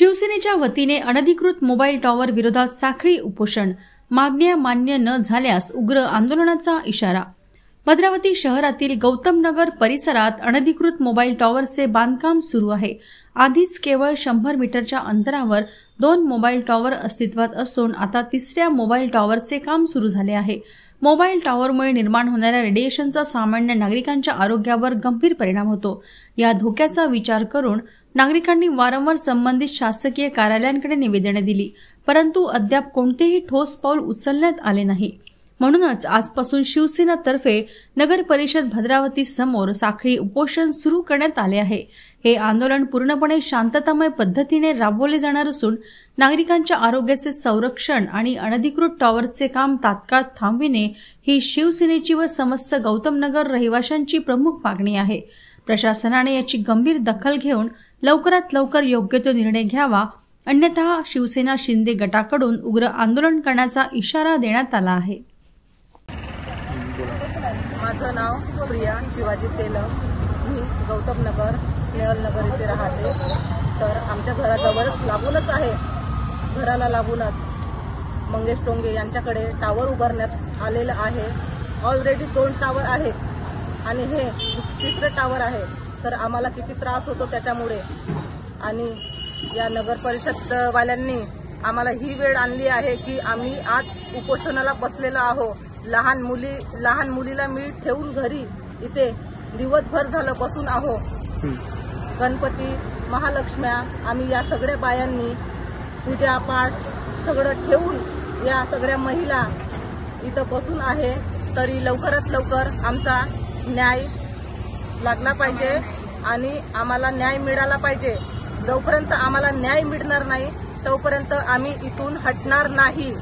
शिवसेनेच्या वतीने अनधिकृत मोबाईल टॉवर विरोधात साखळी उपोषण, मागण्या मान्य न झाल्यास उग्र आंदोलनाचा इशारा। भद्रावती शहरातील गौतम नगर परिसरात अनधिकृत मोबाईल टॉवरचे बांधकाम सुरू आहे। आधीच केवळ 100 मीटरच्या अंतरावर 2 मोबाईल टॉवर अस्तित्वात असून आता तिसऱ्या मोबाईल टॉवरचे काम सुरू झाले आहे। मोबाईल टॉवरमुळे निर्माण होणाऱ्या रेडिएशनचा सामान्य नागरिकांच्या आरोग्यावर गंभीर परिणाम होतो। या धोक्याचा विचार करून नागरिकांनी वारंवार संबंधित शासकीय कार्यालयांकडे निवेदने दिली, परंतु अद्याप कोणतेही ठोस पाऊल उचलण्यात आले नाही। म्हणूनच आजपासून शिवसेना तर्फे नगर परिषद भद्रावती समोर साखळी उपोषण सुरू करण्यात आले आहे। हे आंदोलन पूर्णपणे शांततामय पद्धतीने राबवले जाणार असून नागरिकांच्या आरोग्याचे संरक्षण आणि अनधिकृत टॉवरचे काम तात्काळ थांबविणे ही शिवसेनेची व समस्त गौतम नगर रहिवाशांची प्रमुख मागणी आहे। प्रशासनाने याची गंभीर दखल घेऊन लवकरात लवकर योग्य तो निर्णय घ्यावा, अन्यथा शिवसेना शिंदे गटाकडून उग्र आंदोलन करण्याचा इशारा देण्यात आला आहे। माझं नाव प्रिया शिवाजी तेलंग, मी गौतम नगर स्नेहल नगर इथे राहते। तर आमच्या घराजवळच लागूनच आहे, घराला लागूनच मंगेश टोंगे यांच्याकडे टावर उभारण्यात आलेलं आहे। ऑलरेडी 2 टावर आहेत आणि हे तिसरं टावर आहे। तर आम्हाला किती त्रास होतो त्याच्यामुळे, आणि या नगर परिषद वाल्यांनी आम्हाला ही वेळ आणली आहे की आम्ही आज उपोषणाला बसलेलो आहोत। लहान मुलीला मी ठेवून घरी इथे दिवसभर झालं बसून आहो। गणपती महालक्ष्म्या आम्ही या सगळ्या बायांनी पूजा पाठ सगळं ठेवून या सगळ्या महिला इथं बसून आहे। तरी लवकरात लवकर आमचा न्याय लागला पाहिजे आणि आम्हाला न्याय मिळाला पाहिजे। जोपर्यंत आम्हाला न्याय मिळणार नाही तोपर्यंत आम्ही इथून हटणार नाही।